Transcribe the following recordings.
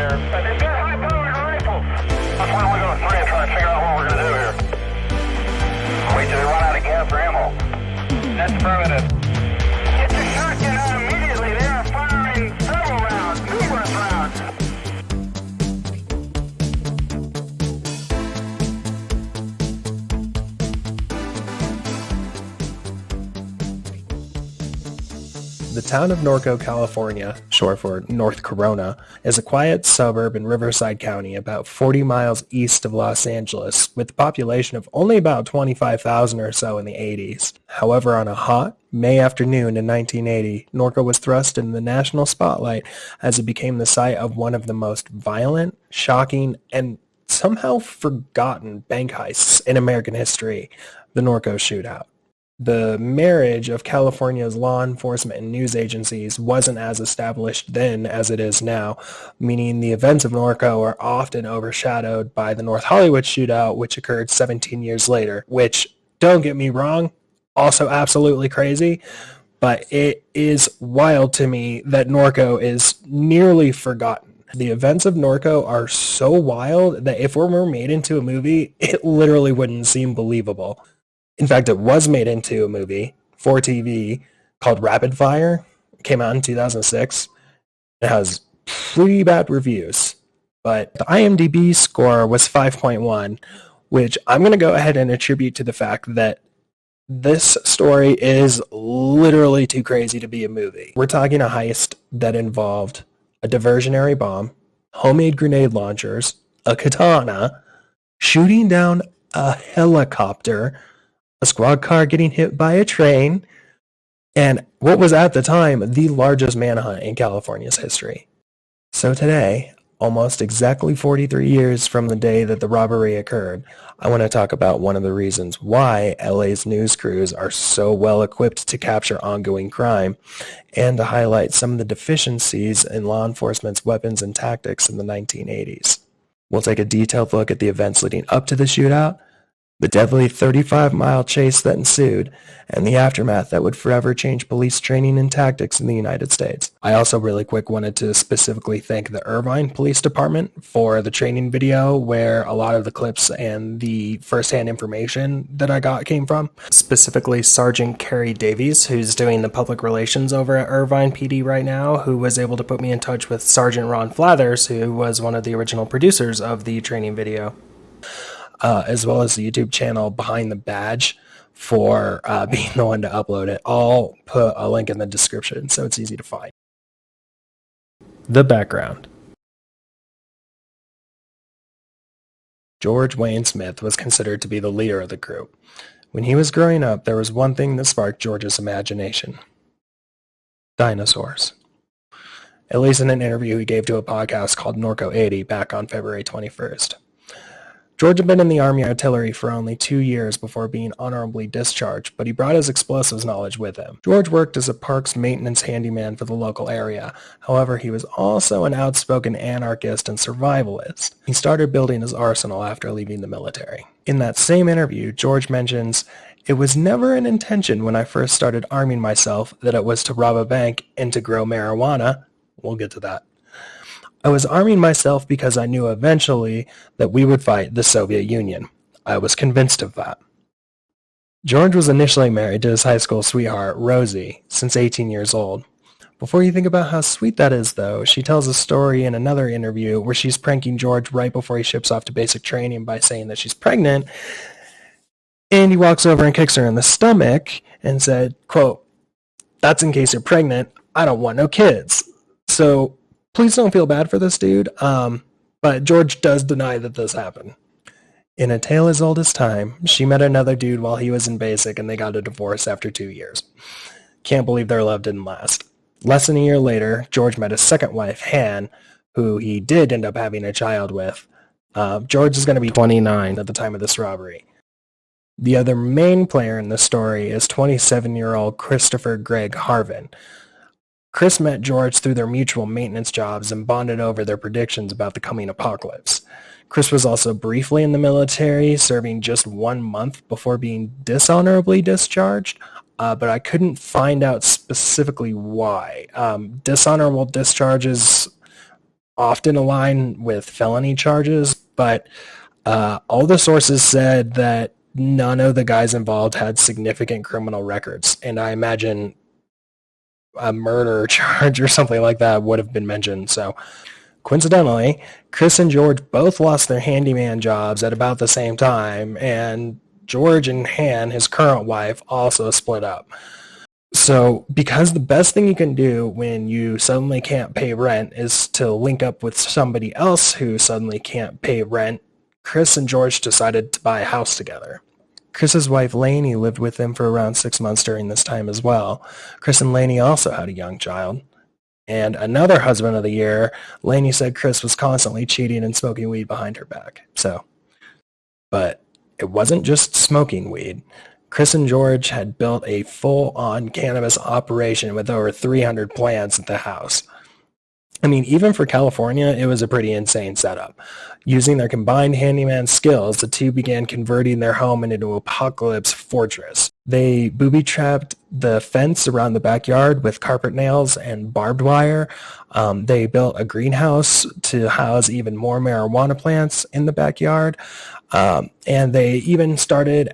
here, but they've got high-powered rifles. That's why we're going to try and figure out what we're going to do here. Wait till they run out of gas or ammo. That's affirmative. Get your shotgun out immediately. They are firing several rounds, numerous rounds. The town of Norco, California, short for North Corona, is a quiet suburb in Riverside County about 40 miles east of Los Angeles, with a population of only about 25,000 or so in the 80s. However, on a hot May afternoon in 1980, Norco was thrust in the national spotlight as it became the site of one of the most violent, shocking, and somehow forgotten bank heists in American history, the Norco Shootout. The marriage of California's law enforcement and news agencies wasn't as established then as it is now, meaning the events of Norco are often overshadowed by the North Hollywood shootout, which occurred 17 years later, which, don't get me wrong, also absolutely crazy, but it is wild to me that Norco is nearly forgotten. The events of Norco are so wild that if it were made into a movie, it literally wouldn't seem believable. In fact, it was made into a movie for TV called Rapid Fire. It came out in 2006. It has pretty bad reviews, but the IMDb score was 5.1, which I'm going to go ahead and attribute to the fact that this story is literally too crazy to be a movie. We're talking a heist that involved a diversionary bomb, homemade grenade launchers, a katana, shooting down a helicopter, a squad car getting hit by a train, and what was at the time the largest manhunt in California's history. So today, almost exactly 43 years from the day that the robbery occurred, I want to talk about one of the reasons why LA's news crews are so well equipped to capture ongoing crime, and to highlight some of the deficiencies in law enforcement's weapons and tactics in the 1980s. We'll take a detailed look at the events leading up to the shootout, the deadly 35-mile chase that ensued, and the aftermath that would forever change police training and tactics in the United States. I also really quick wanted to specifically thank the Irvine Police Department for the training video where a lot of the clips and the first-hand information that I got came from. Specifically Sergeant Carrie Davies, who's doing the public relations over at Irvine PD right now, who was able to put me in touch with Sergeant Ron Flathers, who was one of the original producers of the training video. As well as the YouTube channel Behind the Badge for being the one to upload it. I'll put a link in the description so it's easy to find. The background. George Wayne Smith was considered to be the leader of the group. When he was growing up, there was one thing that sparked George's imagination. Dinosaurs. At least in an interview he gave to a podcast called Norco 80 back on February 21st. George had been in the Army Artillery for only 2 years before being honorably discharged, but he brought his explosives knowledge with him. George worked as a parks maintenance handyman for the local area. However, he was also an outspoken anarchist and survivalist. He started building his arsenal after leaving the military. In that same interview, George mentions, "It was never an intention when I first started arming myself that it was to rob a bank and to grow marijuana." We'll get to that. "I was arming myself because I knew eventually that we would fight the Soviet Union. I was convinced of that." George was initially married to his high school sweetheart, Rosie, since 18 years old. Before you think about how sweet that is, though, she tells a story in another interview where she's pranking George right before he ships off to basic training by saying that she's pregnant, and he walks over and kicks her in the stomach and said, quote, "That's in case you're pregnant. I don't want no kids." So please don't feel bad for this dude, but George does deny that this happened. In a tale as old as time, she met another dude while he was in basic and they got a divorce after 2 years. Can't believe their love didn't last. Less than a year later, George met his second wife, Han, who he did end up having a child with. George is going to be 29 at the time of this robbery. The other main player in the story is 27-year-old Christopher Greg Harvin. Chris met George through their mutual maintenance jobs and bonded over their predictions about the coming apocalypse. Chris was also briefly in the military, serving just 1 month before being dishonorably discharged, but I couldn't find out specifically why. Dishonorable discharges often align with felony charges, but all the sources said that none of the guys involved had significant criminal records, and I imagine a murder charge or something like that would have been mentioned. So coincidentally, Chris and George both lost their handyman jobs at about the same time, and George and Han, his current wife, also split up. So because the best thing you can do when you suddenly can't pay rent is to link up with somebody else who suddenly can't pay rent, Chris and George decided to buy a house together. Chris's wife Lainey lived with them for around 6 months during this time as well. Chris and Lainey also had a young child. And another husband of the year, Lainey said Chris was constantly cheating and smoking weed behind her back. But it wasn't just smoking weed. Chris and George had built a full-on cannabis operation with over 300 plants at the house. I mean, even for California, it was a pretty insane setup. Using their combined handyman skills, the two began converting their home into an apocalypse fortress. They booby-trapped the fence around the backyard with carpet nails and barbed wire. They built a greenhouse to house even more marijuana plants in the backyard. And they even started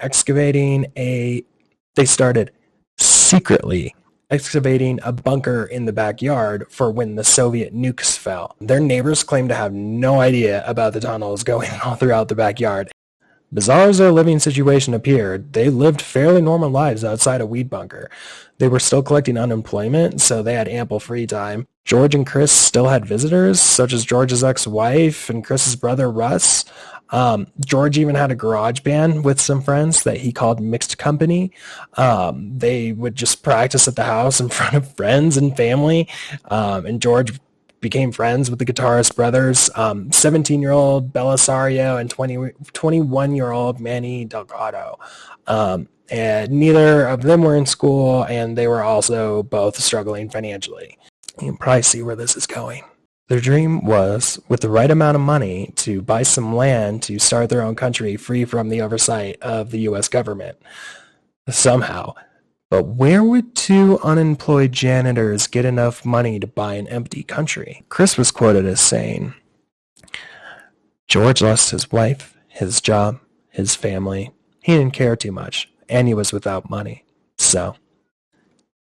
secretly excavating a bunker in the backyard for when the Soviet nukes fell. Their neighbors claimed to have no idea about the tunnels going all throughout the backyard. Bizarre as their living situation appeared, they lived fairly normal lives outside a weed bunker. They were still collecting unemployment, so they had ample free time. George and Chris still had visitors, such as George's ex-wife and Chris's brother Russ. George even had a garage band with some friends that he called Mixed Company. They would just practice at the house in front of friends and family. And George became friends with the guitarist brothers, 17-year-old Belisario and 21-year-old Manny Delgado. And neither of them were in school, and they were also both struggling financially. You can probably see where this is going. Their dream was, with the right amount of money, to buy some land to start their own country free from the oversight of the U.S. government. Somehow. But where would two unemployed janitors get enough money to buy an empty country? Chris was quoted as saying, "George lost his wife, his job, his family. He didn't care too much, and he was without money. So,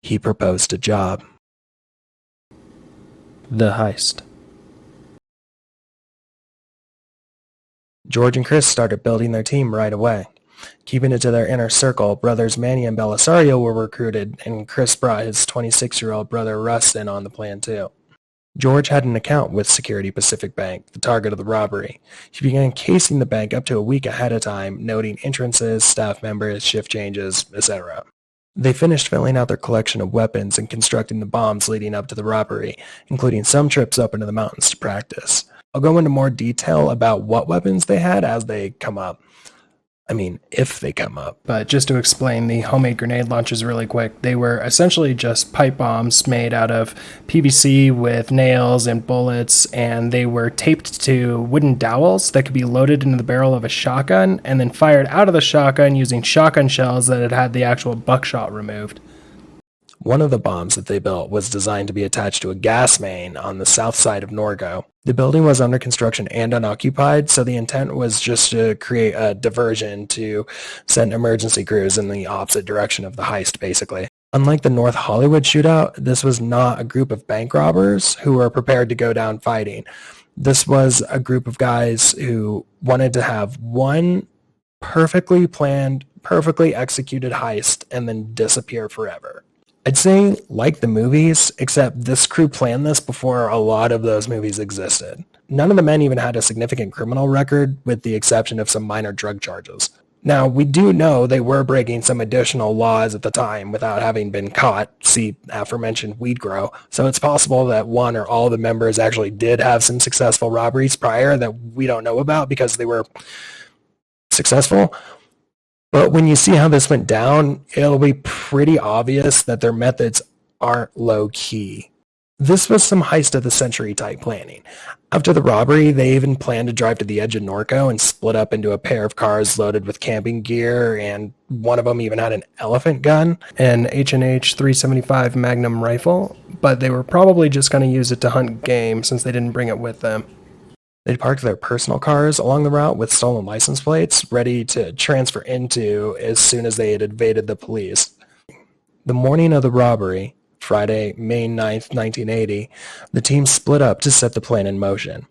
he proposed a job." The Heist. George and Chris started building their team right away. Keeping it to their inner circle, brothers Manny and Belisario were recruited, and Chris brought his 26-year-old brother Russ in on the plan too. George had an account with Security Pacific Bank, the target of the robbery. He began casing the bank up to a week ahead of time, noting entrances, staff members, shift changes, etc. They finished filling out their collection of weapons and constructing the bombs leading up to the robbery, including some trips up into the mountains to practice. I'll go into more detail about what weapons they had as they come up. I mean, if they come up. But just to explain the homemade grenade launchers really quick, they were essentially just pipe bombs made out of PVC with nails and bullets, and they were taped to wooden dowels that could be loaded into the barrel of a shotgun and then fired out of the shotgun using shotgun shells that had the actual buckshot removed. One of the bombs that they built was designed to be attached to a gas main on the south side of Norco. The building was under construction and unoccupied, so the intent was just to create a diversion to send emergency crews in the opposite direction of the heist, basically. Unlike the North Hollywood shootout, this was not a group of bank robbers who were prepared to go down fighting. This was a group of guys who wanted to have one perfectly planned, perfectly executed heist and then disappear forever. I'd say like the movies, except this crew planned this before a lot of those movies existed. None of the men even had a significant criminal record, with the exception of some minor drug charges. Now, we do know they were breaking some additional laws at the time without having been caught, see aforementioned weed grow, so it's possible that one or all of the members actually did have some successful robberies prior that we don't know about because they were successful. But when you see how this went down, it'll be pretty obvious that their methods aren't low-key. This was some heist of the century type planning. After the robbery, they even planned to drive to the edge of Norco and split up into a pair of cars loaded with camping gear, and one of them even had an elephant gun, an H&H 375 Magnum rifle, but they were probably just going to use it to hunt game since they didn't bring it with them. They'd parked their personal cars along the route with stolen license plates, ready to transfer into as soon as they had evaded the police. The morning of the robbery, Friday, May 9th, 1980, the team split up to set the plan in motion.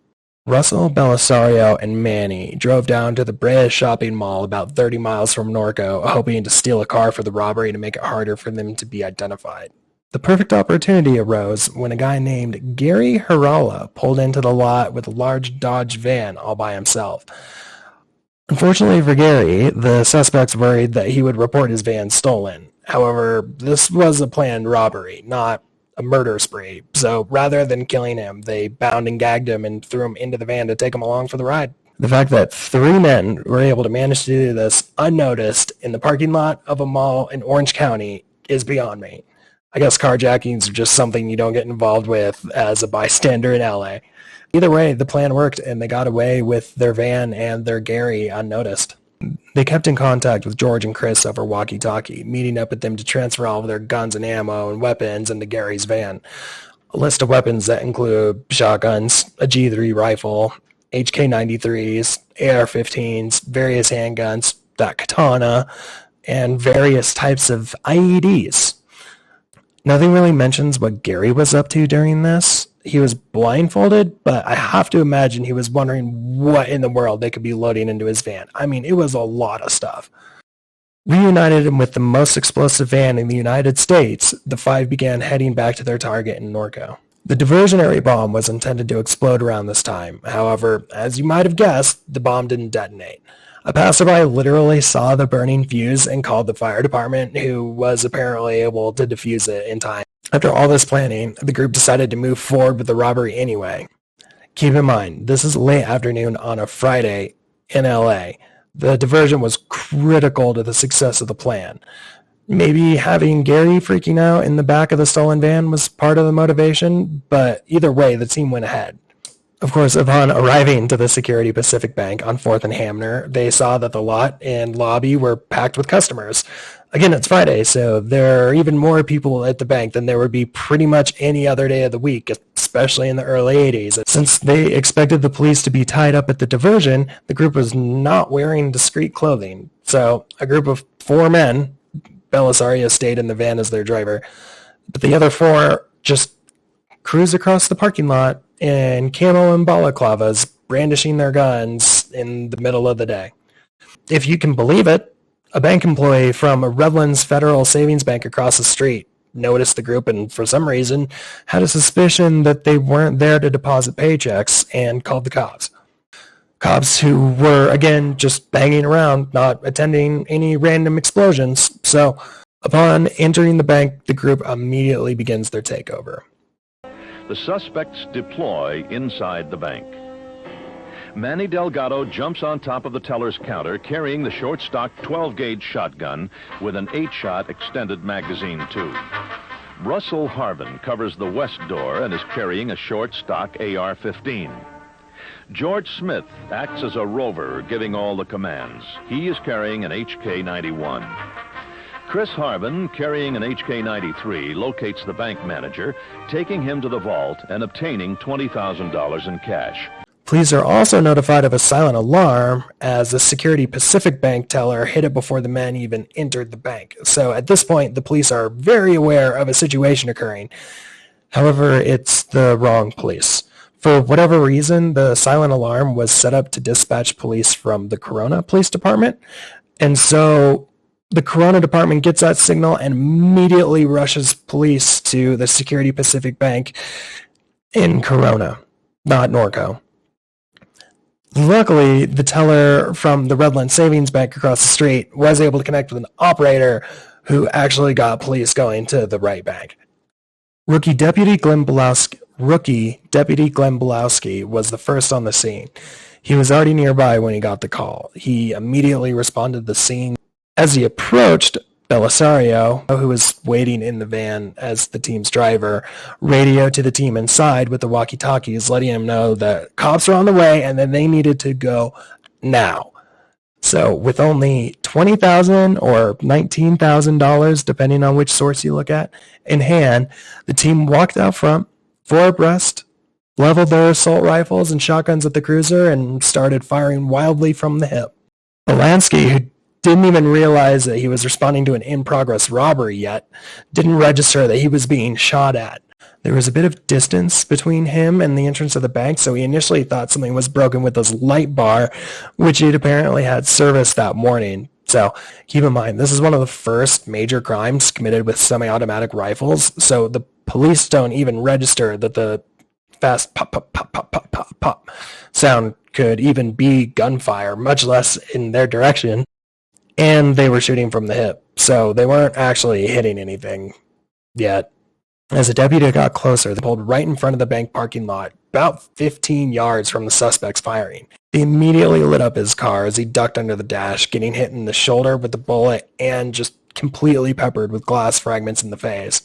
Russell, Belisario, and Manny drove down to the Brea shopping mall about 30 miles from Norco, hoping to steal a car for the robbery to make it harder for them to be identified. The perfect opportunity arose when a guy named Gary Harala pulled into the lot with a large Dodge van all by himself. Unfortunately for Gary, the suspects worried that he would report his van stolen. However, this was a planned robbery, not a murder spree, so rather than killing him, they bound and gagged him and threw him into the van to take him along for the ride. The fact that 3 men were able to manage to do this unnoticed in the parking lot of a mall in Orange County is beyond me. I guess carjackings are just something you don't get involved with as a bystander in LA. Either way, the plan worked and they got away with their van and their Gary unnoticed. They kept in contact with George and Chris over walkie-talkie, meeting up with them to transfer all of their guns and ammo and weapons into Gary's van. A list of weapons that include shotguns, a G3 rifle, HK-93s, AR-15s, various handguns, that katana, and various types of IEDs. Nothing really mentions what Gary was up to during this. He was blindfolded, but I have to imagine he was wondering what in the world they could be loading into his van. I mean, it was a lot of stuff. Reunited him with the most explosive van in the United States, the 5 began heading back to their target in Norco. The diversionary bomb was intended to explode around this time. However, as you might have guessed, the bomb didn't detonate. A passerby literally saw the burning fuse and called the fire department, who was apparently able to defuse it in time. After all this planning, the group decided to move forward with the robbery anyway. Keep in mind, this is late afternoon on a Friday in LA. The diversion was critical to the success of the plan. Maybe having Gary freaking out in the back of the stolen van was part of the motivation, but either way, the team went ahead. Of course, upon arriving to the Security Pacific Bank on 4th and Hamner, they saw that the lot and lobby were packed with customers. Again, it's Friday, so there are even more people at the bank than there would be pretty much any other day of the week, especially in the early 80s. Since they expected the police to be tied up at the diversion, the group was not wearing discreet clothing. So a group of 4 men, Belisario stayed in the van as their driver, but the other 4 just cruised across the parking lot in camo and balaclavas, brandishing their guns in the middle of the day. If you can believe it, a bank employee from Redlands Federal Savings Bank across the street noticed the group and, for some reason, had a suspicion that they weren't there to deposit paychecks and called the cops. Cops who were, again, just banging around, not attending any random explosions. So, upon entering the bank, the group immediately begins their takeover. The suspects deploy inside the bank. Manny Delgado jumps on top of the teller's counter carrying the short-stock 12-gauge shotgun with an 8-shot extended magazine tube. Russell Harvin covers the west door and is carrying a short-stock AR-15. George Smith acts as a rover, giving all the commands. He is carrying an HK-91. Chris Harvin, carrying an HK-93, locates the bank manager, taking him to the vault and obtaining $20,000 in cash. Police are also notified of a silent alarm as the Security Pacific Bank teller hit it before the men even entered the bank. So at this point, the police are very aware of a situation occurring. However, it's the wrong police. For whatever reason, the silent alarm was set up to dispatch police from the Corona Police Department. And so the Corona Department gets that signal and immediately rushes police to the Security Pacific Bank in Corona, not Norco. Luckily, the teller from the Redland Savings Bank across the street was able to connect with an operator who actually got police going to the right bank. Rookie Deputy Glenn Belowski was the first on the scene. He was already nearby when he got the call. He immediately responded to the scene. As he approached, Belisario, who was waiting in the van as the team's driver, radioed to the team inside with the walkie-talkies, letting him know that cops were on the way and that they needed to go now. So with only $20,000 or $19,000, depending on which source you look at, in hand, the team walked out front, four abreast, leveled their assault rifles and shotguns at the cruiser, and started firing wildly from the hip. Polanski, who didn't even realize that he was responding to an in-progress robbery yet, didn't register that he was being shot at. There was a bit of distance between him and the entrance of the bank, so he initially thought something was broken with his light bar, which he'd apparently had serviced that morning. So keep in mind, this is one of the first major crimes committed with semi-automatic rifles, so the police don't even register that the fast pop, pop, pop, pop, pop, pop, pop sound could even be gunfire, much less in their direction. And they were shooting from the hip, so they weren't actually hitting anything yet. As a deputy got closer, they pulled right in front of the bank parking lot, about 15 yards from the suspect's firing. He immediately lit up his car as he ducked under the dash, getting hit in the shoulder with the bullet and just completely peppered with glass fragments in the face.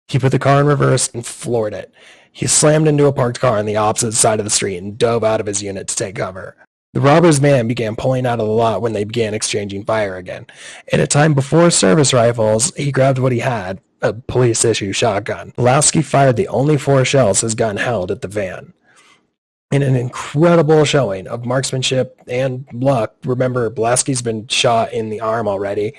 He put the car in reverse and floored it. He slammed into a parked car on the opposite side of the street and dove out of his unit to take cover. The robber's van began pulling out of the lot when they began exchanging fire again. At a time before service rifles, he grabbed what he had, a police-issue shotgun. Pulaski fired the only 4 shells his gun held at the van. In an incredible showing of marksmanship and luck, remember, Pulaski's been shot in the arm already,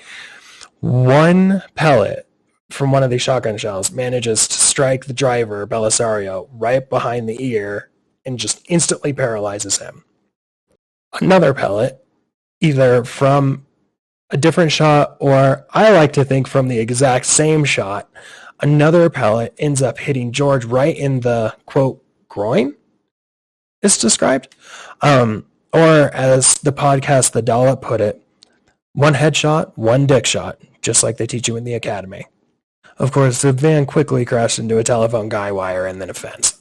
one pellet from one of these shotgun shells manages to strike the driver, Belisario, right behind the ear and just instantly paralyzes him. Another pellet, either from a different shot or I like to think from the exact same shot, another pellet ends up hitting George right in the, quote, groin, it's described. Or as the podcast The Dollop put it, one headshot, one dick shot, just like they teach you in the academy. Of course, the van quickly crashed into a telephone guy wire and then a fence.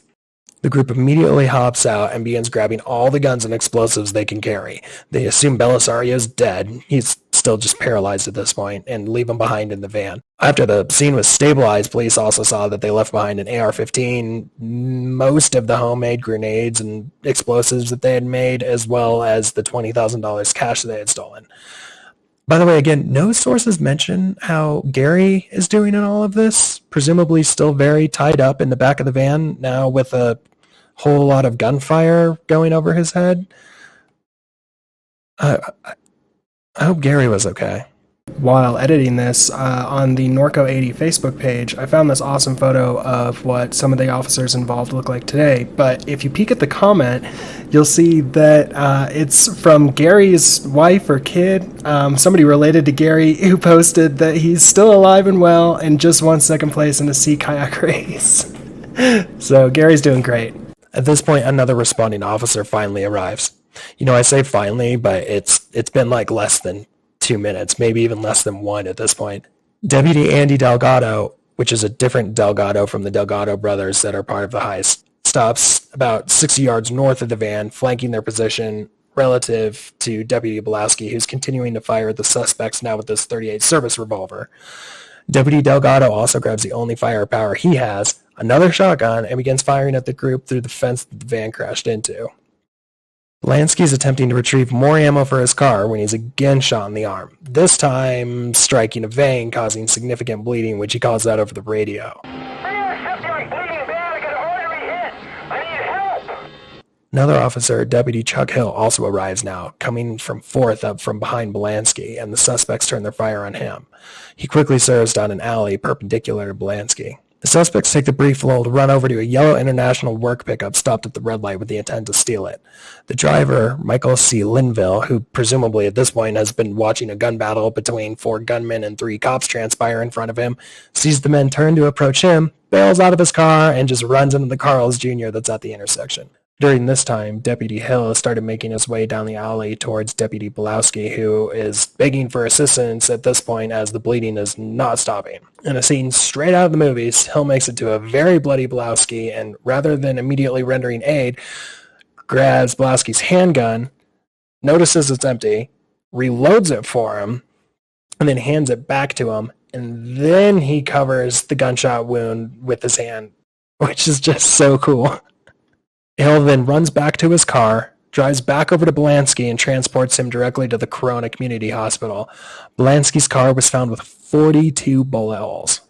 The group immediately hops out and begins grabbing all the guns and explosives they can carry. They assume Belisario's dead. He's still just paralyzed at this point, and leave him behind in the van. After the scene was stabilized, police also saw that they left behind an AR-15, most of the homemade grenades and explosives that they had made, as well as the $20,000 cash they had stolen. By the way, again, no sources mention how Gary is doing in all of this, presumably still very tied up in the back of the van, now with a whole lot of gunfire going over his head. I hope Gary was okay. While editing this, on the Norco 80 Facebook page, I found this awesome photo of what some of the officers involved look like today. But if you peek at the comment, you'll see that it's from Gary's wife or kid, somebody related to Gary, who posted that he's still alive and well and just won second place in a sea kayak race. So Gary's doing great. At this point, another responding officer finally arrives. You know, I say finally, but it's been like less than 2 minutes, maybe even less than 1 at this point. Deputy Andy Delgado, which is a different Delgado from the Delgado brothers that are part of the heist, stops about 60 yards north of the van, flanking their position relative to Deputy Pulaski, who's continuing to fire at the suspects now with this .38 service revolver. Deputy Delgado also grabs the only firepower he has, another shotgun, and begins firing at the group through the fence that the van crashed into. Lansky's attempting to retrieve more ammo for his car when he's again shot in the arm, this time striking a vein, causing significant bleeding, which he calls out over the radio. Another officer, Deputy Chuck Hill, also arrives now, coming from 4th up from behind Belansky, and the suspects turn their fire on him. He quickly serves down an alley perpendicular to Belansky. The suspects take the brief lull to run over to a yellow International work pickup stopped at the red light with the intent to steal it. The driver, Michael C. Linville, who presumably at this point has been watching a gun battle between 4 gunmen and 3 cops transpire in front of him, sees the men turn to approach him, bails out of his car, and just runs into the Carl's Jr. that's at the intersection. During this time, Deputy Hill started making his way down the alley towards Deputy Pulowski, who is begging for assistance at this point as the bleeding is not stopping. In a scene straight out of the movies, Hill makes it to a very bloody Pulowski, and rather than immediately rendering aid, grabs Pulowski's handgun, notices it's empty, reloads it for him, and then hands it back to him, and then he covers the gunshot wound with his hand, which is just so cool. Hill then runs back to his car, drives back over to Belansky, and transports him directly to the Corona Community Hospital. Belansky's car was found with 42 bullet holes.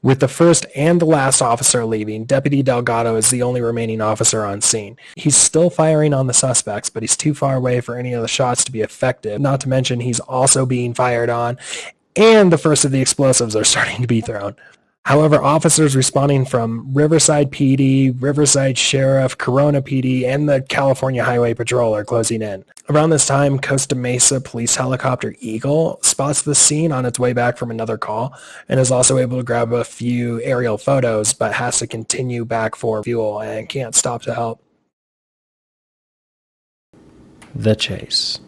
With the first and the last officer leaving, Deputy Delgado is the only remaining officer on scene. He's still firing on the suspects, but he's too far away for any of the shots to be effective, not to mention he's also being fired on, and the first of the explosives are starting to be thrown. However, officers responding from Riverside PD, Riverside Sheriff, Corona PD, and the California Highway Patrol are closing in. Around this time, Costa Mesa police helicopter Eagle spots the scene on its way back from another call and is also able to grab a few aerial photos, but has to continue back for fuel and can't stop to help. The chase.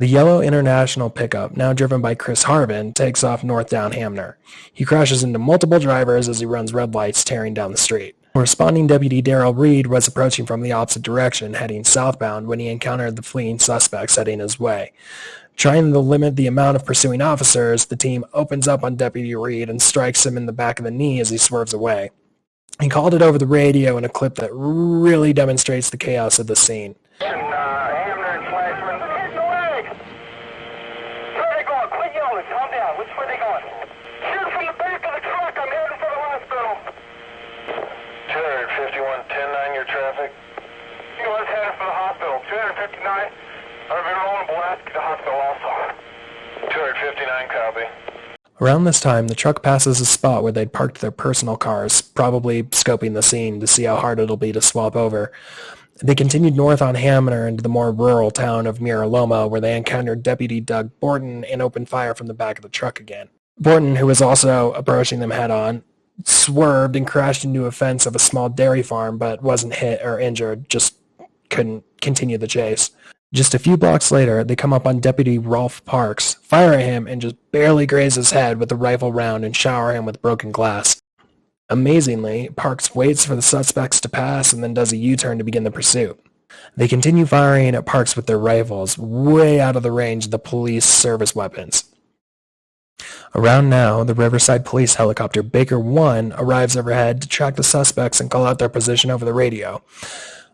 The yellow International pickup, now driven by Chris Harvin, takes off north down Hamner. He crashes into multiple drivers as he runs red lights tearing down the street. Responding Deputy Darrell Reed was approaching from the opposite direction, heading southbound, when he encountered the fleeing suspects heading his way. Trying to limit the amount of pursuing officers, the team opens up on Deputy Reed and strikes him in the back of the knee as he swerves away. He called it over the radio in a clip that really demonstrates the chaos of the scene. Hamner and Flashman. Hit the leg! Where are they going? Quit yelling. Calm down. Which way are they going? Shoot from the back of the truck. I'm heading for the hospital. 251, 10-9, your traffic. He was headed for the hospital. 259. I've been rolling Belansky to the hospital also. 259, copy. Around this time, the truck passes a spot where they'd parked their personal cars, probably scoping the scene to see how hard it'll be to swap over. They continued north on Hamner into the more rural town of Mira Loma, where they encountered Deputy Doug Borton and opened fire from the back of the truck again. Borton, who was also approaching them head-on, swerved and crashed into a fence of a small dairy farm, but wasn't hit or injured, just couldn't continue the chase. Just a few blocks later, they come up on Deputy Rolf Parks, fire at him, and just barely graze his head with a rifle round and shower him with broken glass. Amazingly, Parks waits for the suspects to pass and then does a U-turn to begin the pursuit. They continue firing at Parks with their rifles, way out of the range of the police service weapons. Around now, the Riverside Police helicopter Baker 1 arrives overhead to track the suspects and call out their position over the radio.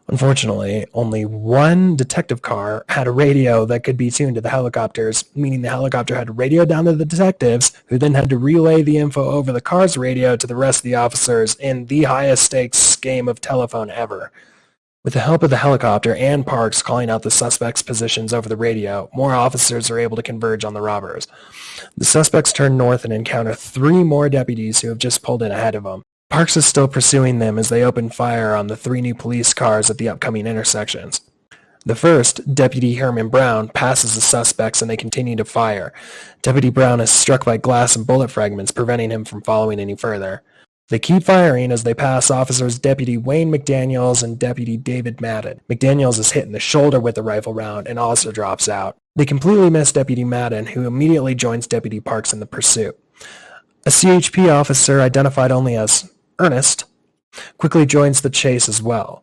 Unfortunately, only one detective car had a radio that could be tuned to the helicopters, meaning the helicopter had to radio down to the detectives, who then had to relay the info over the car's radio to the rest of the officers in the highest stakes game of telephone ever. With the help of the helicopter and Parks calling out the suspects' positions over the radio, more officers are able to converge on the robbers. The suspects turn north and encounter 3 more deputies who have just pulled in ahead of them. Parks is still pursuing them as they open fire on the 3 new police cars at the upcoming intersections. The first, Deputy Herman Brown, passes the suspects and they continue to fire. Deputy Brown is struck by glass and bullet fragments, preventing him from following any further. They keep firing as they pass officers Deputy Wayne McDaniels and Deputy David Madden. McDaniels is hit in the shoulder with a rifle round and also drops out. They completely miss Deputy Madden, who immediately joins Deputy Parks in the pursuit. A CHP officer identified only as Ernest quickly joins the chase as well.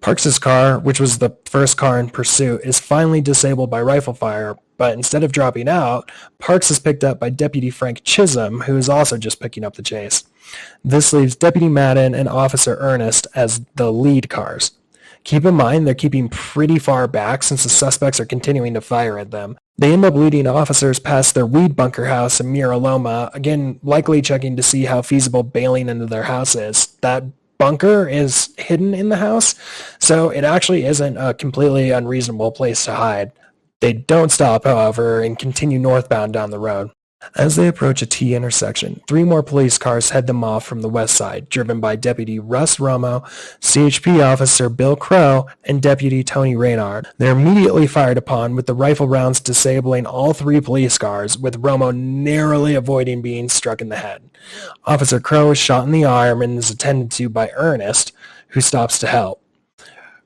Parks's car, which was the first car in pursuit, is finally disabled by rifle fire, but instead of dropping out, Parks is picked up by Deputy Frank Chisholm, who is also just picking up the chase. This leaves Deputy Madden and Officer Ernest as the lead cars. Keep in mind they're keeping pretty far back since the suspects are continuing to fire at them. They end up leading officers past their weed bunker house in Mira Loma, again likely checking to see how feasible bailing into their house is. That bunker is hidden in the house, so it actually isn't a completely unreasonable place to hide. They don't stop, however, and continue northbound down the road. As they approach a T intersection, 3 more police cars head them off from the west side, driven by Deputy Russ Romo, CHP Officer Bill Crow, and Deputy Tony Reynard. They're immediately fired upon, with the rifle rounds disabling all 3 police cars, with Romo narrowly avoiding being struck in the head. Officer Crow is shot in the arm and is attended to by Ernest, who stops to help.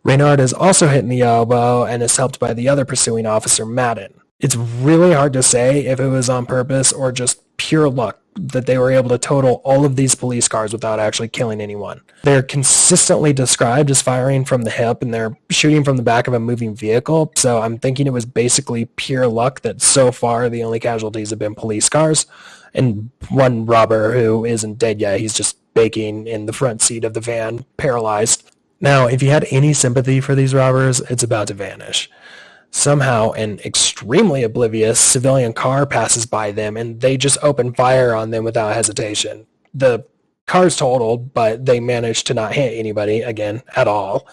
Reynard is also hit in the elbow and is helped by the other pursuing officer, Madden. It's really hard to say if it was on purpose or just pure luck, that they were able to total all of these police cars without actually killing anyone. They're consistently described as firing from the hip, and they're shooting from the back of a moving vehicle, so I'm thinking it was basically pure luck that so far the only casualties have been police cars, and one robber who isn't dead yet. He's just baking in the front seat of the van, paralyzed. Now, if you had any sympathy for these robbers, it's about to vanish. Somehow, an extremely oblivious civilian car passes by them, and they just open fire on them without hesitation. The car's totaled, but they managed to not hit anybody, again, at all.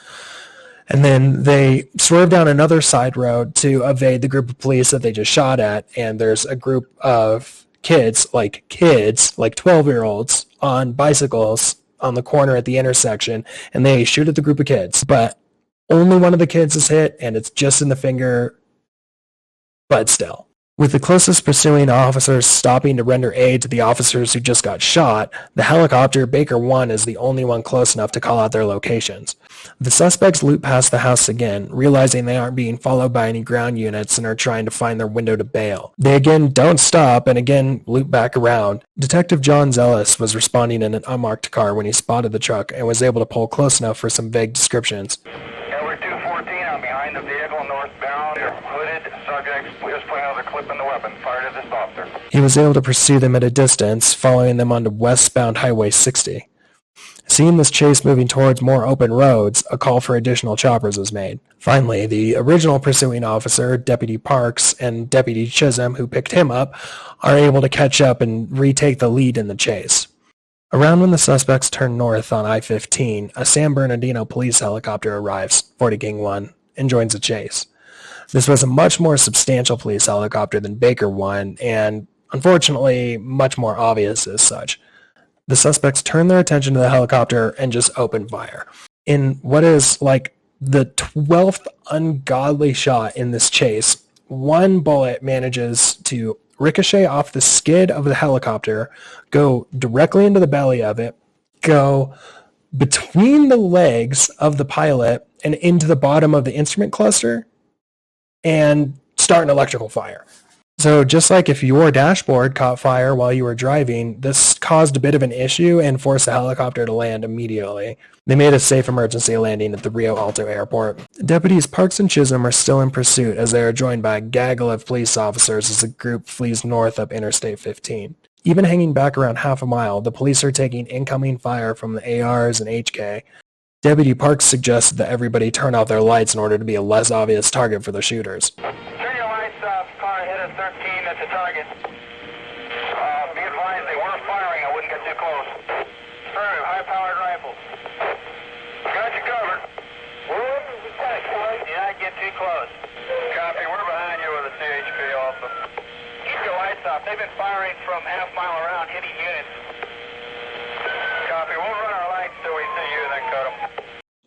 And then they swerve down another side road to evade the group of police that they just shot at, and there's a group of kids, like 12-year-olds, on bicycles on the corner at the intersection, and they shoot at the group of kids. But only one of the kids is hit, and it's just in the finger, but still. With the closest pursuing officers stopping to render aid to the officers who just got shot, the helicopter Baker 1 is the only one close enough to call out their locations. The suspects loop past the house again, realizing they aren't being followed by any ground units and are trying to find their window to bail. They again don't stop and again loop back around. Detective John Zellis was responding in an unmarked car when he spotted the truck and was able to pull close enough for some vague descriptions. We're 214. I'm behind the vehicle, northbound. You're hooded subjects. We just put another clip in the weapon. Fired at this officer. He was able to pursue them at a distance, following them onto westbound Highway 60. Seeing this chase moving towards more open roads, a call for additional choppers was made. Finally, the original pursuing officer, Deputy Parks, and Deputy Chisholm, who picked him up, are able to catch up and retake the lead in the chase. Around when the suspects turn north on I-15, a San Bernardino police helicopter arrives, 40 King 1, and joins the chase. This was a much more substantial police helicopter than Baker 1, and unfortunately, much more obvious as such. The suspects turn their attention to the helicopter and just open fire. In what is like the 12th ungodly shot in this chase, one bullet manages to ricochet off the skid of the helicopter, go directly into the belly of it, go between the legs of the pilot and into the bottom of the instrument cluster, and start an electrical fire. So just like if your dashboard caught fire while you were driving, this caused a bit of an issue and forced the helicopter to land immediately. They made a safe emergency landing at the Rio Alto airport. Deputies Parks and Chisholm are still in pursuit as they are joined by a gaggle of police officers as the group flees north up Interstate 15. Even hanging back around half a mile, the police are taking incoming fire from the ARs and HK. Deputy Parks suggested that everybody turn off their lights in order to be a less obvious target for the shooters. Turn your lights off. Car ahead of 13. That's a target. Be advised they were firing. I wouldn't get too close. Affirmative. High-powered rifles. Got you covered. Do not get too close. Copy. We're behind you with a CHP also. Keep your lights off. They've been firing from half mile around, hitting units. Copy. We'll run our lights till we see you, then cut them.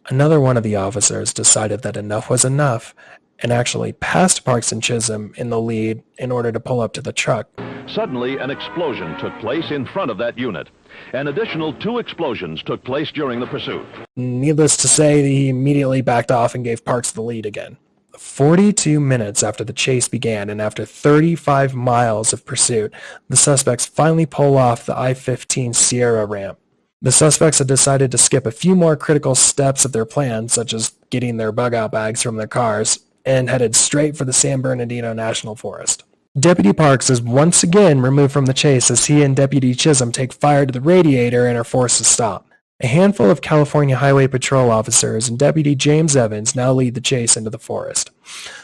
Another one of the officers decided that enough was enough and actually passed Parks and Chisholm in the lead in order to pull up to the truck. Suddenly, an explosion took place in front of that unit. An additional 2 explosions took place during the pursuit. Needless to say, he immediately backed off and gave Parks the lead again. 42 minutes after the chase began and after 35 miles of pursuit, the suspects finally pull off the I-15 Sierra ramp. The suspects had decided to skip a few more critical steps of their plan, such as getting their bug-out bags from their cars, and headed straight for the San Bernardino National Forest. Deputy Parks is once again removed from the chase as he and Deputy Chisholm take fire to the radiator and are forced to stop. A handful of California Highway Patrol officers and Deputy James Evans now lead the chase into the forest.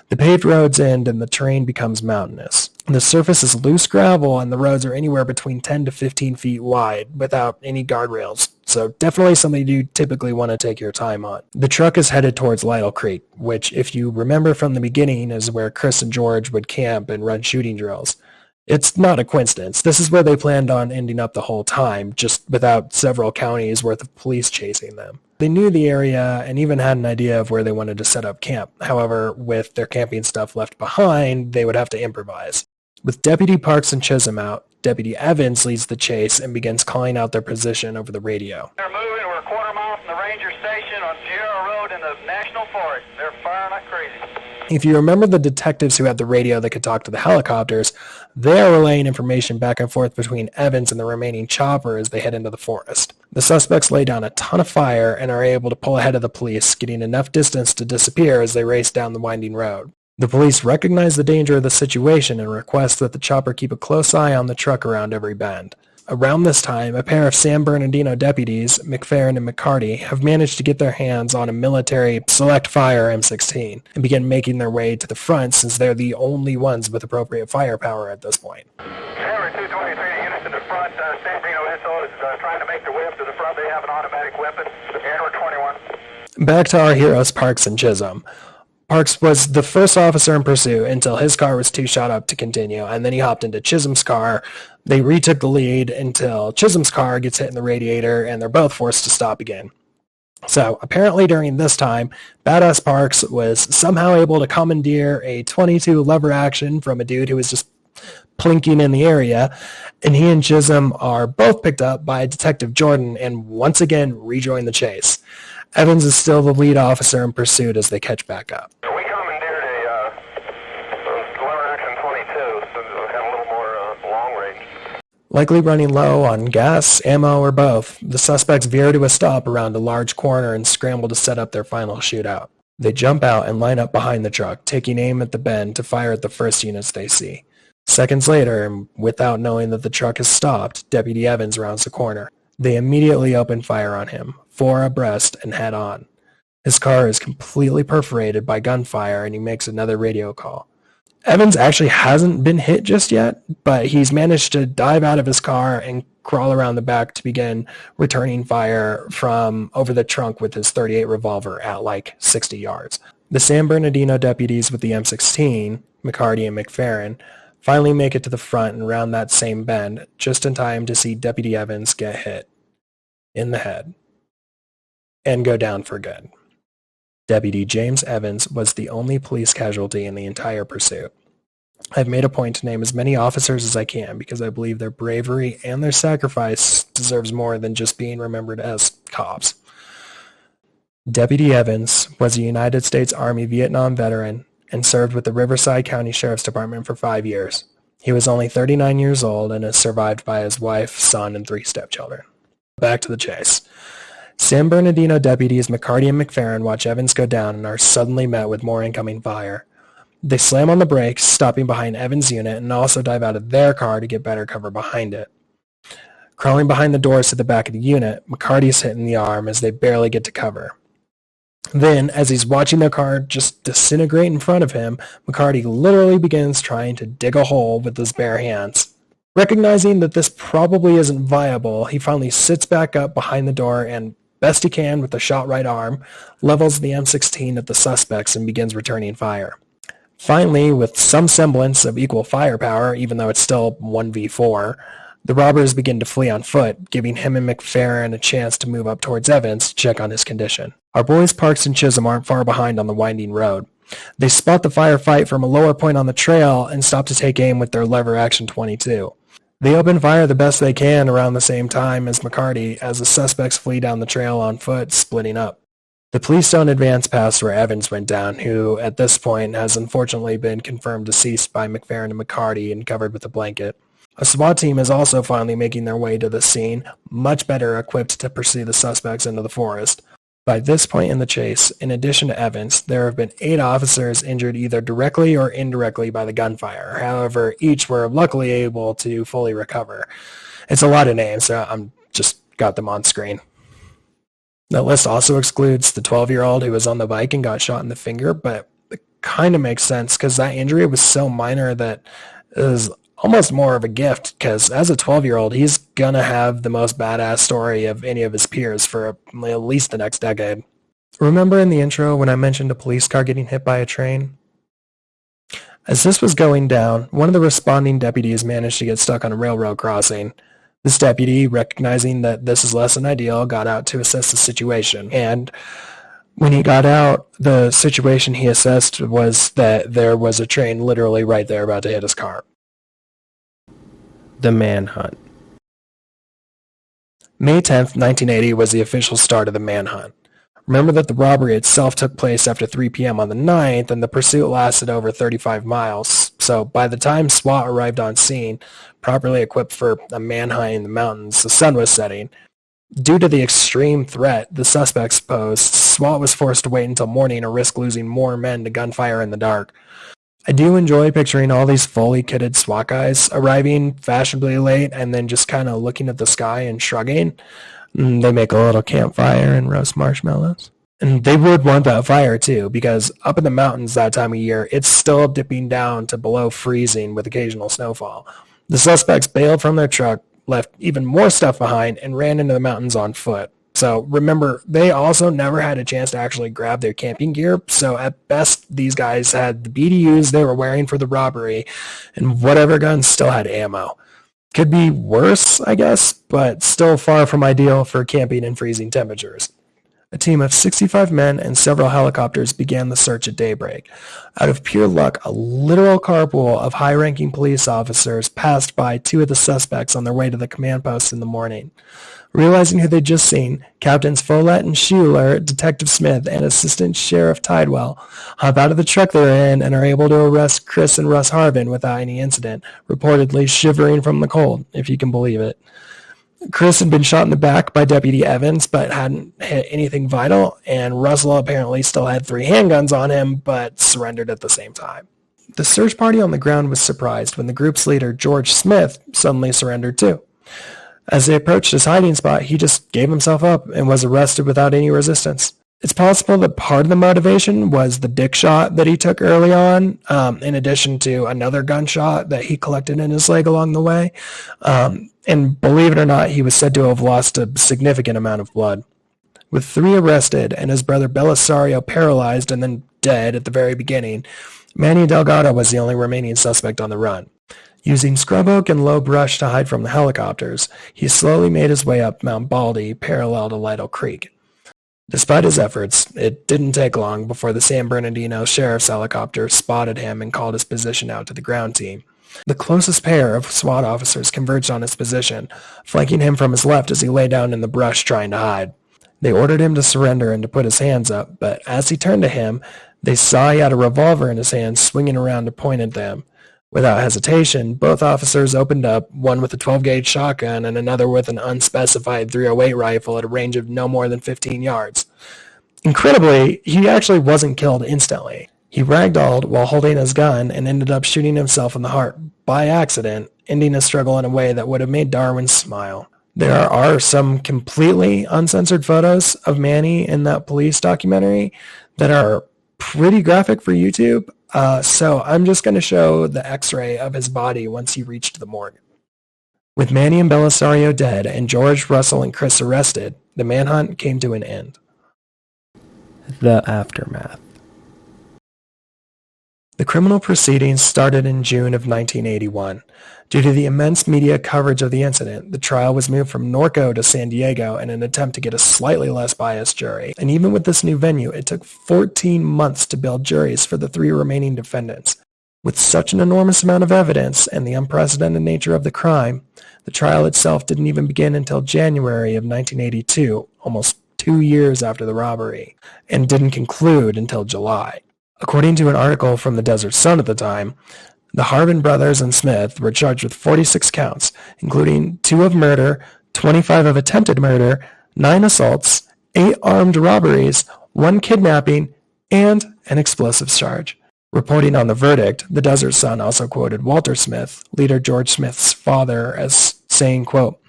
The paved roads end and the terrain becomes mountainous. The surface is loose gravel and the roads are anywhere between 10 to 15 feet wide without any guardrails, so definitely something you typically want to take your time on. The truck is headed towards Lytle Creek, which, if you remember from the beginning, is where Chris and George would camp and run shooting drills. It's not a coincidence. This is where they planned on ending up the whole time, just without several counties worth of police chasing them. They knew the area and even had an idea of where they wanted to set up camp. However, with their camping stuff left behind, they would have to improvise. With Deputy Parks and Chisholm out, Deputy Evans leads the chase and begins calling out their position over the radio. They're moving. We're a quarter mile from the ranger station on Sierra Road in the National Forest. They're firing like crazy. If you remember the detectives who had the radio that could talk to the helicopters, they are relaying information back and forth between Evans and the remaining chopper as they head into the forest. The suspects lay down a ton of fire and are able to pull ahead of the police, getting enough distance to disappear as they race down the winding road. The police recognize the danger of the situation and request that the chopper keep a close eye on the truck around every bend. Around this time, a pair of San Bernardino deputies, McFerrin and McCarty, have managed to get their hands on a military select-fire M16 and begin making their way to the front since they're the only ones with appropriate firepower at this point. Hammer 223 units in the front. San Bernardino SO is trying to make their way up to the front. They have an automatic weapon. Hammer 21. Back to our heroes Parks and Chisholm. Parks was the first officer in pursuit until his car was too shot up to continue, and then he hopped into Chisholm's car. They retook the lead until Chisholm's car gets hit in the radiator, and they're both forced to stop again. So apparently during this time, Badass Parks was somehow able to commandeer a .22 lever action from a dude who was just plinking in the area, and he and Chisholm are both picked up by Detective Jordan and once again rejoin the chase. Evans is still the lead officer in pursuit as they catch back up. We commandeered a lever action 22, so we have a little more long range. Likely running low on gas, ammo, or both, the suspects veer to a stop around a large corner and scramble to set up their final shootout. They jump out and line up behind the truck, taking aim at the bend to fire at the first units they see. Seconds later, and without knowing that the truck has stopped, Deputy Evans rounds the corner. They immediately open fire on him, 4 abreast and head on. His car is completely perforated by gunfire and he makes another radio call. Evans actually hasn't been hit just yet, but he's managed to dive out of his car and crawl around the back to begin returning fire from over the trunk with his .38 revolver at like 60 yards. The San Bernardino deputies with the M16, McCarty and McFerrin, finally make it to the front and round that same bend just in time to see Deputy Evans get hit in the head and go down for good. Deputy James Evans was the only police casualty in the entire pursuit. I've made a point to name as many officers as I can because I believe their bravery and their sacrifice deserves more than just being remembered as cops. Deputy Evans was a United States Army Vietnam veteran and served with the Riverside County Sheriff's Department for 5 years. He was only 39 years old and is survived by his wife, son, and 3 stepchildren. Back to the chase. San Bernardino deputies McCarty and McFerrin watch Evans go down and are suddenly met with more incoming fire. They slam on the brakes, stopping behind Evans' unit, and also dive out of their car to get better cover behind it. Crawling behind the doors to the back of the unit, McCarty is hit in the arm as they barely get to cover. Then, as he's watching the car just disintegrate in front of him, McCarty literally begins trying to dig a hole with his bare hands. Recognizing that this probably isn't viable, he finally sits back up behind the door and, best he can with the shot right arm, levels the M16 at the suspects and begins returning fire. Finally, with some semblance of equal firepower, even though it's still 1v4, the robbers begin to flee on foot, giving him and McFerrin a chance to move up towards Evans to check on his condition. Our boys Parks and Chisholm aren't far behind on the winding road. They spot the firefight from a lower point on the trail and stop to take aim with their lever action 22. They open fire the best they can around the same time as McCarty as the suspects flee down the trail on foot, splitting up. The police don't advance past where Evans went down, who at this point has unfortunately been confirmed deceased by McFerrin and McCarty and covered with a blanket. A SWAT team is also finally making their way to the scene, much better equipped to pursue the suspects into the forest. By this point in the chase, in addition to Evans, there have been 8 officers injured either directly or indirectly by the gunfire. However, each were luckily able to fully recover. It's a lot of names, so I'm just got them on screen. That list also excludes the 12-year-old who was on the bike and got shot in the finger, but it kind of makes sense because that injury was so minor that it was almost more of a gift, because as a 12-year-old, he's going to have the most badass story of any of his peers for at least the next decade. Remember in the intro when I mentioned a police car getting hit by a train? As this was going down, one of the responding deputies managed to get stuck on a railroad crossing. This deputy, recognizing that this is less than ideal, got out to assess the situation, and when he got out, the situation he assessed was that there was a train literally right there about to hit his car. The manhunt. May 10th, 1980 was the official start of the manhunt. Remember that the robbery itself took place after 3 p.m. on the 9th, and the pursuit lasted over 35 miles. So by the time SWAT arrived on scene, properly equipped for a manhunt in the mountains, the sun was setting. Due to the extreme threat the suspects posed, SWAT was forced to wait until morning or risk losing more men to gunfire in the dark. I do enjoy picturing all these fully kitted SWAT guys arriving fashionably late and then just kind of looking at the sky and shrugging. They make a little campfire and roast marshmallows. And they would want that fire too, because up in the mountains that time of year, it's still dipping down to below freezing with occasional snowfall. The suspects bailed from their truck, left even more stuff behind, and ran into the mountains on foot. So remember, they also never had a chance to actually grab their camping gear, so at best these guys had the BDUs they were wearing for the robbery, and whatever guns still had ammo. Could be worse, I guess, but still far from ideal for camping in freezing temperatures. A team of 65 men and several helicopters began the search at daybreak. Out of pure luck, a literal carpool of high-ranking police officers passed by two of the suspects on their way to the command post in the morning. Realizing who they'd just seen, Captains Follett and Schuler, Detective Smith, and Assistant Sheriff Tidewell hop out of the truck they're in and are able to arrest Chris and Russ Harvin without any incident, reportedly shivering from the cold, if you can believe it. Chris had been shot in the back by Deputy Evans, but hadn't hit anything vital, and Russell apparently still had 3 handguns on him, but surrendered at the same time. The search party on the ground was surprised when the group's leader, George Smith, suddenly surrendered too. As they approached his hiding spot, he just gave himself up and was arrested without any resistance. It's possible that part of the motivation was the dick shot that he took early on, in addition to another gunshot that he collected in his leg along the way. And believe it or not, he was said to have lost a significant amount of blood. With 3 arrested and his brother Belisario paralyzed and then dead at the very beginning, Manny Delgado was the only remaining suspect on the run. Using scrub oak and low brush to hide from the helicopters, he slowly made his way up Mount Baldy, parallel to Lytle Creek. Despite his efforts, it didn't take long before the San Bernardino Sheriff's helicopter spotted him and called his position out to the ground team. The closest pair of SWAT officers converged on his position, flanking him from his left as he lay down in the brush trying to hide. They ordered him to surrender and to put his hands up, but as he turned to him, they saw he had a revolver in his hand swinging around to point at them. Without hesitation, both officers opened up, one with a 12-gauge shotgun and another with an unspecified .308 rifle at a range of no more than 15 yards. Incredibly, he actually wasn't killed instantly. He ragdolled while holding his gun and ended up shooting himself in the heart by accident, ending his struggle in a way that would have made Darwin smile. There are some completely uncensored photos of Manny in that police documentary that are pretty graphic for YouTube. So I'm just going to show the x-ray of his body once he reached the morgue. With Manny and Belisario dead and George, Russell, and Chris arrested, the manhunt came to an end. The aftermath. The criminal proceedings started in June of 1981. Due to the immense media coverage of the incident, the trial was moved from Norco to San Diego in an attempt to get a slightly less biased jury. And even with this new venue, it took 14 months to build juries for the 3 remaining defendants. With such an enormous amount of evidence and the unprecedented nature of the crime, the trial itself didn't even begin until January of 1982, almost 2 years after the robbery, and didn't conclude until July. According to an article from the Desert Sun at the time, the Harvin brothers and Smith were charged with 46 counts, including 2 of murder, 25 of attempted murder, 9 assaults, 8 armed robberies, 1 kidnapping, and an explosives charge. Reporting on the verdict, the Desert Sun also quoted Walter Smith, leader George Smith's father, as saying, quote,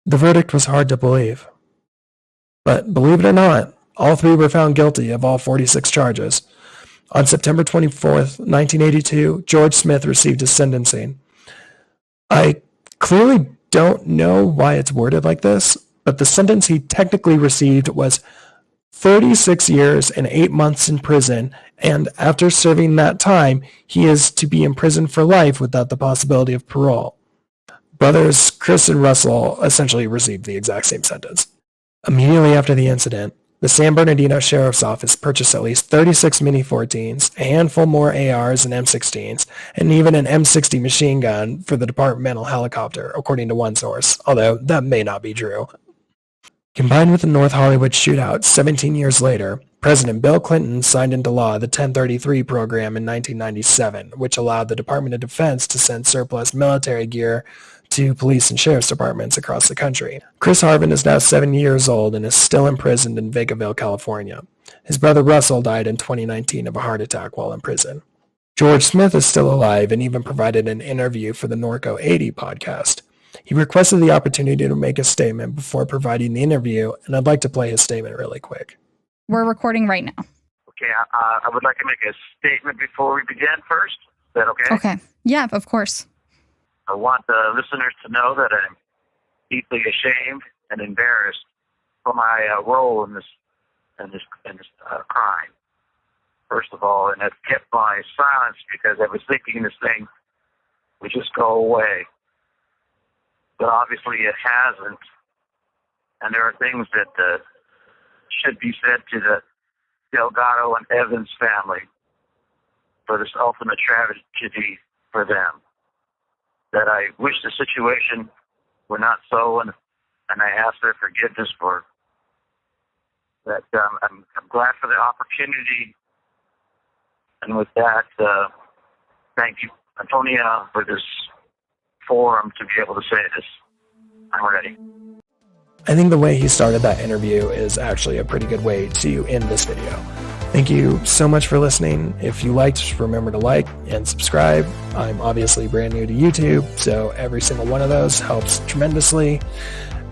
"The verdict was hard to believe. But believe it or not, all 3 were found guilty of all 46 charges. On September 24th, 1982, George Smith received his sentencing. I clearly don't know why it's worded like this, but the sentence he technically received was 36 years and 8 months in prison, and after serving that time, he is to be imprisoned for life without the possibility of parole." Brothers Chris and Russell essentially received the exact same sentence. Immediately after the incident, the San Bernardino Sheriff's Office purchased at least 36 Mini-14s, a handful more ARs and M16s, and even an M60 machine gun for the departmental helicopter, according to one source, although that may not be true. Combined with the North Hollywood Shootout 17 years later, President Bill Clinton signed into law the 1033 program in 1997, which allowed the Department of Defense to send surplus military gear to police and sheriff's departments across the country. Chris Harvin is now 7 years old and is still imprisoned in Vacaville, California. His brother Russell died in 2019 of a heart attack while in prison. George Smith is still alive and even provided an interview for the Norco 80 podcast. He requested the opportunity to make a statement before providing the interview, and I'd like to play his statement really quick. We're recording right now. Okay, I would like to make a statement before we begin first. Is that okay? Okay. Yeah, of course. I want the listeners to know that I'm deeply ashamed and embarrassed for my role in this crime. First of all, and I've kept my silence because I was thinking this thing would just go away. But obviously it hasn't, and there are things that should be said to the Delgado and Evans family for this ultimate tragedy for them. That I wish the situation were not so, and I ask their forgiveness for that. I'm glad for the opportunity, and with that, thank you, Antonia, for this forum to be able to say this. I'm ready. I think the way he started that interview is actually a pretty good way to end this video. Thank you so much for listening. If you liked, remember to like and subscribe. I'm obviously brand new to YouTube, so every single one of those helps tremendously.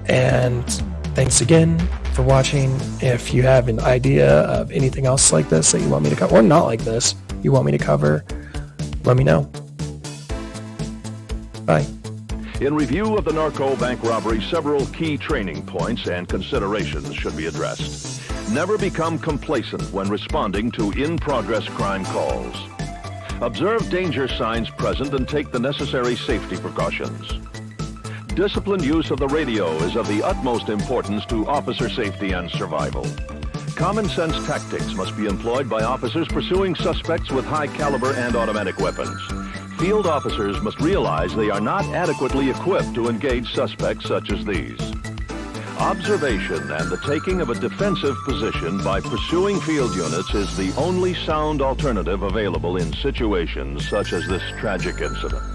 And thanks again for watching. If you have an idea of anything else like this that you want me to cover, or not like this, you want me to cover, let me know. Bye. In review of the Norco bank robbery, several key training points and considerations should be addressed. Never become complacent when responding to in-progress crime calls. Observe danger signs present and take the necessary safety precautions. Disciplined use of the radio is of the utmost importance to officer safety and survival. Common sense tactics must be employed by officers pursuing suspects with high caliber and automatic weapons. Field officers must realize they are not adequately equipped to engage suspects such as these. Observation and the taking of a defensive position by pursuing field units is the only sound alternative available in situations such as this tragic incident.